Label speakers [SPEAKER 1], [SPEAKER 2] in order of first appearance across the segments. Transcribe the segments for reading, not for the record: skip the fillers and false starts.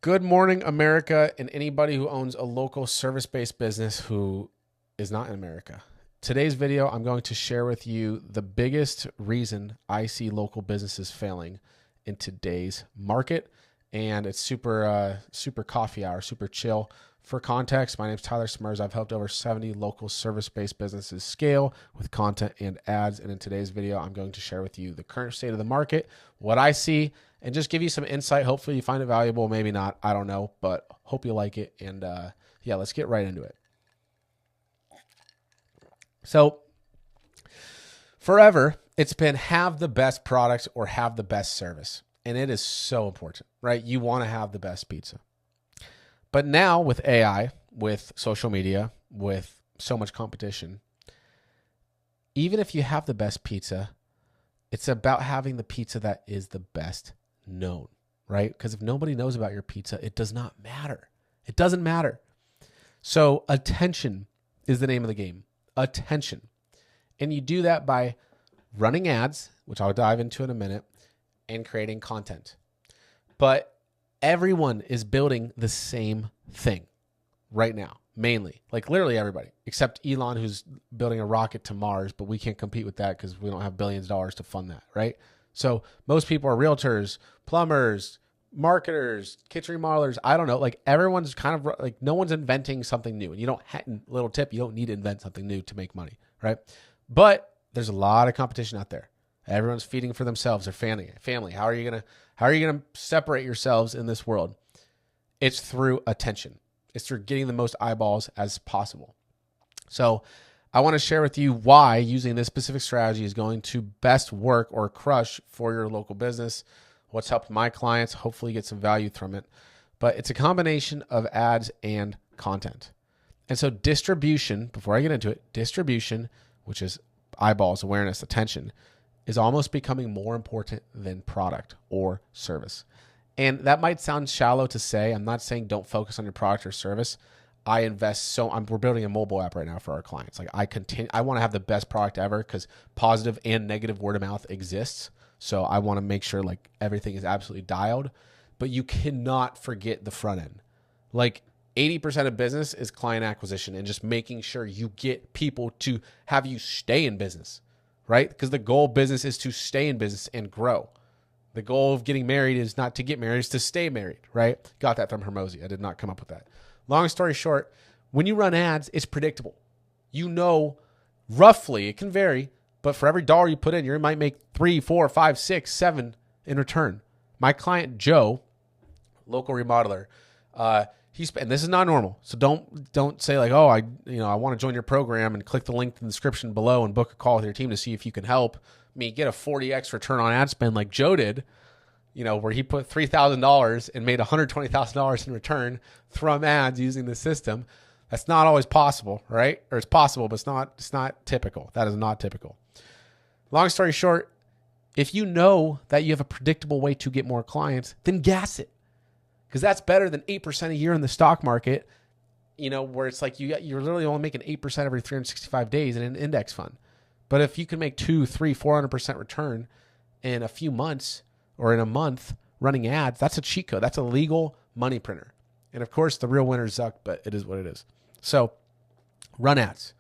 [SPEAKER 1] Good morning, America, and anybody who owns a local service based business who is not in America. Today's video, I'm going to share with you the biggest reason I see local businesses failing in today's market. And it's super coffee hour, super chill. For context, my name is Tyler Smurs. I've helped over 70 local service-based businesses scale with content and ads. And in today's video, I'm going to share with you the current state of the market, what I see, and just give you some insight. Hopefully you find it valuable, maybe not, I don't know, but hope you like it. And yeah, let's get right into it. So forever, it's been have the best product or have the best service. And it is so important, right? You want to have the best pizza. But now with AI, with social media, with so much competition, even if you have the best pizza, it's about having the pizza that is the best known, right? Because if nobody knows about your pizza, it does not matter. It doesn't matter. So attention is the name of the game. Attention. And you do that by running ads, which I'll dive into in a minute, and creating content. But everyone is building the same thing right now, mainly. Like literally everybody, except Elon, who's building a rocket to Mars, but we can't compete with that because we don't have billions of dollars to fund that, right? So most people are realtors, plumbers, marketers, kitchen remodelers. I don't know. Like everyone's kind of like no one's inventing something new. And you don't, little tip, you don't need to invent something new to make money, right? But there's a lot of competition out there. Everyone's feeding for themselves, their family. How are you gonna separate yourselves in this world? It's through attention. It's through getting the most eyeballs as possible. So I want to share with you why using this specific strategy is going to best work or crush for your local business. What's helped my clients, hopefully get some value from it. But it's a combination of ads and content. And so distribution, before I get into it, distribution, which is eyeballs, awareness, attention, is almost becoming more important than product or service. And that might sound shallow to say. I'm not saying don't focus on your product or service. I invest we're building a mobile app right now for our clients. Like I want to have the best product ever because positive and negative word of mouth exists. So I want to make sure like everything is absolutely dialed, but you cannot forget the front end. Like 80% of business is client acquisition and just making sure you get people to have you stay in business. Right? Because the goal of business is to stay in business and grow. The goal of getting married is not to get married, it's to stay married, right? Got that from Hermosi. I did not come up with that. Long story short, when you run ads, it's predictable. You know, roughly, it can vary, but for every dollar you put in, you might make 3, 4, 5, 6, 7 in return. My client, Joe, local remodeler, and this is not normal. So don't say like, oh, I want to join your program and click the link in the description below and book a call with your team to see if you can help me get a 40x return on ad spend like Joe did, where he put $3,000 and made $120,000 in return from ads using the system. That's not always possible, right? Or it's possible, but it's not typical. That is not typical. Long story short, if you know that you have a predictable way to get more clients, then gas it. Because that's better than 8% a year in the stock market, where it's like you're literally only making 8% every 365 days in an index fund. But if you can make 2, 3, 400% return in a few months or in a month running ads, that's a cheat code. That's a legal money printer. And of course, the real winners suck, but it is what it is. So run ads.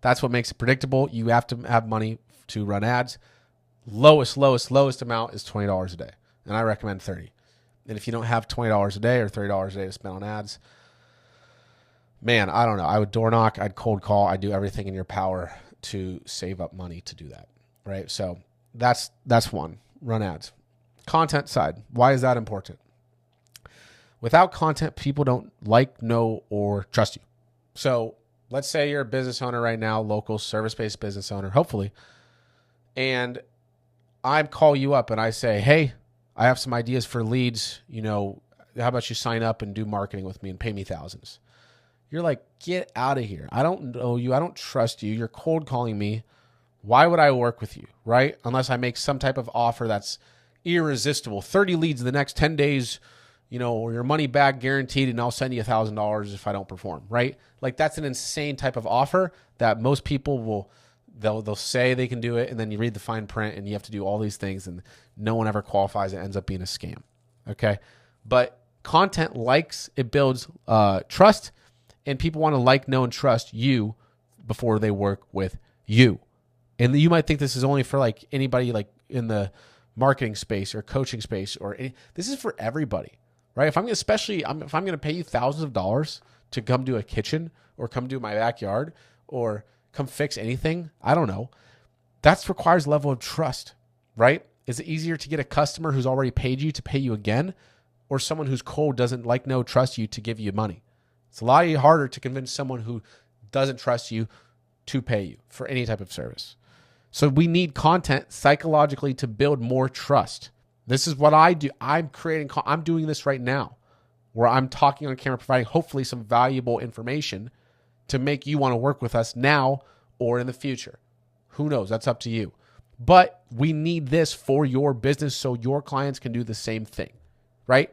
[SPEAKER 1] That's what makes it predictable. You have to have money to run ads. Lowest amount is $20 a day. And I recommend 30. And if you don't have $20 a day or $30 a day to spend on ads, man, I don't know. I would door knock, I'd cold call, I'd do everything in your power to save up money to do that, right? So that's one, run ads. Content side, why is that important? Without content, people don't like, know, or trust you. So let's say you're a business owner right now, local service-based business owner, hopefully, and I call you up and I say, hey, I have some ideas for leads. How about you sign up and do marketing with me and pay me thousands? You're like, get out of here. I don't know you. I don't trust you. You're cold calling me. Why would I work with you, right? Unless I make some type of offer that's irresistible. 30 leads in the next 10 days, or your money back guaranteed, and I'll send you $1,000 if I don't perform, right? Like that's an insane type of offer that most people they'll say they can do it, and then you read the fine print and you have to do all these things and no one ever qualifies. It ends up being a scam. Okay. But content it builds trust, and people want to like, know, and trust you before they work with you. And you might think this is only for like anybody like in the marketing space or coaching space this is for everybody, right? If I'm going to pay you thousands of dollars to come do a kitchen or come do my backyard or come fix anything, I don't know. That requires a level of trust, right? Is it easier to get a customer who's already paid you to pay you again, or someone who's cold, doesn't like, know, trust you to give you money? It's a lot harder to convince someone who doesn't trust you to pay you for any type of service. So we need content psychologically to build more trust. This is what I do. I'm doing this right now where I'm talking on camera, providing hopefully some valuable information to make you want to work with us now or in the future. Who knows? That's up to you. But we need this for your business so your clients can do the same thing, right?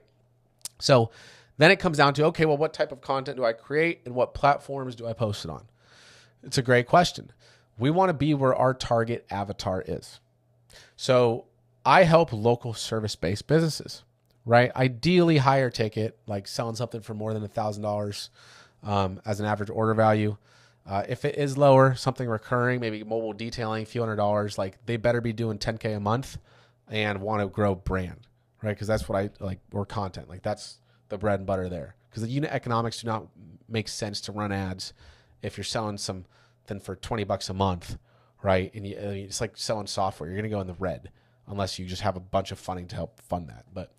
[SPEAKER 1] So then it comes down to, okay, well, what type of content do I create and what platforms do I post it on? It's a great question. We want to be where our target avatar is. So I help local service-based businesses, right? Ideally higher ticket, like selling something for more than $1,000 as an average order value. If it is lower, something recurring, maybe mobile detailing, a few $100s, like they better be doing $10K a month and want to grow brand, right? Because that's what I like, or content. Like that's the bread and butter there. Because the unit economics do not make sense to run ads if you're selling something for $20 a month, right? And it's like selling software. You're going to go in the red unless you just have a bunch of funding to help fund that. But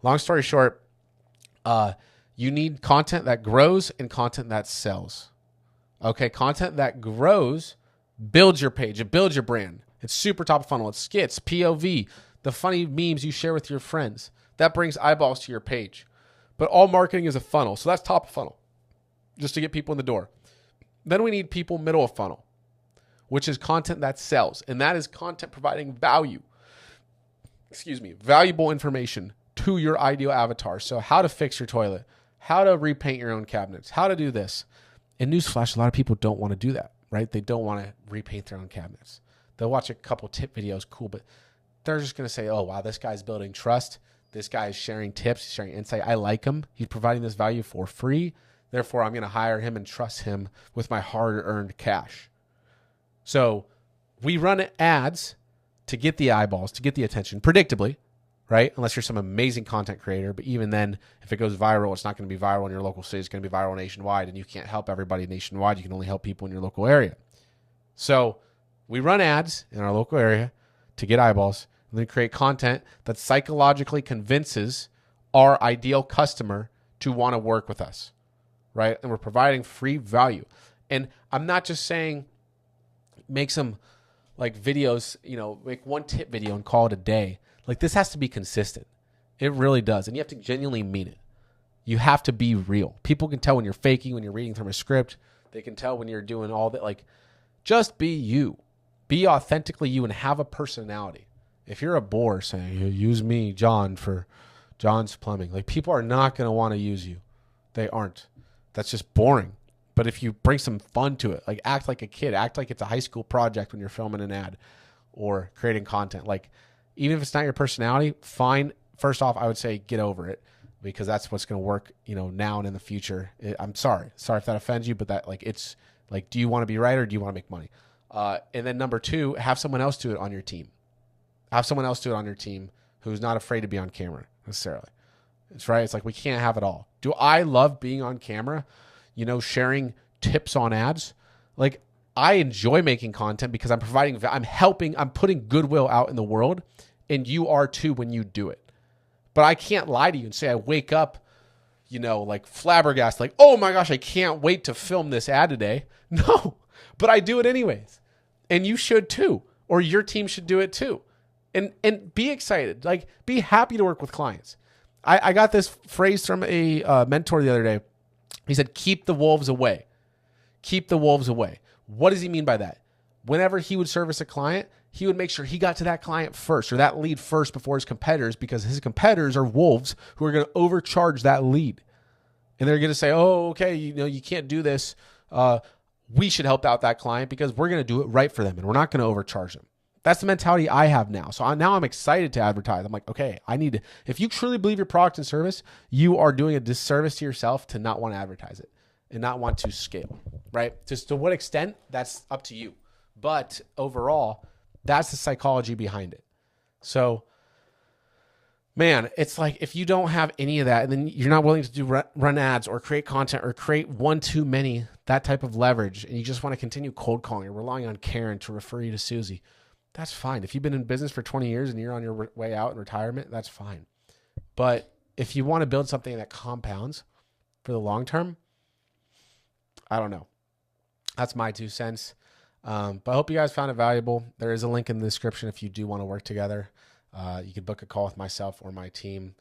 [SPEAKER 1] long story short, you need content that grows and content that sells. Okay, content that grows builds your page. It builds your brand. It's super top of funnel. It's skits, POV, the funny memes you share with your friends. That brings eyeballs to your page. But all marketing is a funnel. So that's top of funnel, just to get people in the door. Then we need people middle of funnel, which is content that sells. And that is content providing valuable information to your ideal avatar. So how to fix your toilet, how to repaint your own cabinets, how to do this. And newsflash, a lot of people don't want to do that, right? They don't want to repaint their own cabinets. They'll watch a couple tip videos, cool, but they're just going to say, oh, wow, this guy's building trust. This guy is sharing tips, he's sharing insight. I like him. He's providing this value for free. Therefore, I'm going to hire him and trust him with my hard-earned cash. So we run ads to get the eyeballs, to get the attention, predictably, right? Unless you're some amazing content creator. But even then, if it goes viral, it's not going to be viral in your local city. It's going to be viral nationwide, and you can't help everybody nationwide. You can only help people in your local area. So we run ads in our local area to get eyeballs, and then create content that psychologically convinces our ideal customer to want to work with us, right? And we're providing free value. And I'm not just saying make some like videos, make one tip video and call it a day. Like this has to be consistent. It really does. And you have to genuinely mean it. You have to be real. People can tell when you're faking, when you're reading from a script. They can tell when you're doing all that. Like just be you. Be authentically you and have a personality. If you're a bore saying, use me, John, for John's Plumbing, like people are not going to want to use you. They aren't. That's just boring. But if you bring some fun to it, like act like a kid, act like it's a high school project when you're filming an ad or creating content, like even if it's not your personality, fine. First off, I would say get over it because that's what's going to work, now and in the future. I'm sorry if that offends you, but that it's like, do you want to be right or do you want to make money? And then number two, have someone else do it on your team. Have someone else do it on your team who's not afraid to be on camera necessarily. It's right. It's like we can't have it all. Do I love being on camera? Sharing tips on ads. Like I enjoy making content because I'm putting goodwill out in the world, and you are too when you do it. But I can't lie to you and say I wake up, like flabbergasted, like, oh my gosh, I can't wait to film this ad today. No, but I do it anyways. And you should too, or your team should do it too. And be excited, like be happy to work with clients. I got this phrase from a mentor the other day. He said, keep the wolves away. Keep the wolves away. What does he mean by that? Whenever he would service a client, he would make sure he got to that client first or that lead first before his competitors, because his competitors are wolves who are going to overcharge that lead. And they're going to say, oh, okay, you can't do this. We should help out that client because we're going to do it right for them and we're not going to overcharge them. That's the mentality I have now. So now I'm excited to advertise. I'm like, okay, if you truly believe your product and service, you are doing a disservice to yourself to not want to advertise it and not want to scale, right? Just to what extent, that's up to you. But overall, that's the psychology behind it. So, man, it's like if you don't have any of that and then you're not willing to do run ads or create content or create one too many, that type of leverage, and you just want to continue cold calling or relying on Karen to refer you to Susie, that's fine. If you've been in business for 20 years and you're on your way out in retirement, that's fine. But if you want to build something that compounds for the long term, I don't know. That's my 2 cents. But I hope you guys found it valuable. There is a link in the description if you do want to work together. You could book a call with myself or my team.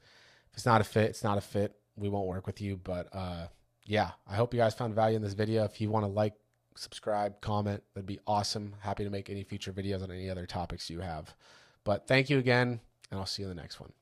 [SPEAKER 1] If it's not a fit, it's not a fit. We won't work with you. But yeah, I hope you guys found value in this video. If you want to like, subscribe, comment, that'd be awesome. Happy to make any future videos on any other topics you have. But thank you again, and I'll see you in the next one.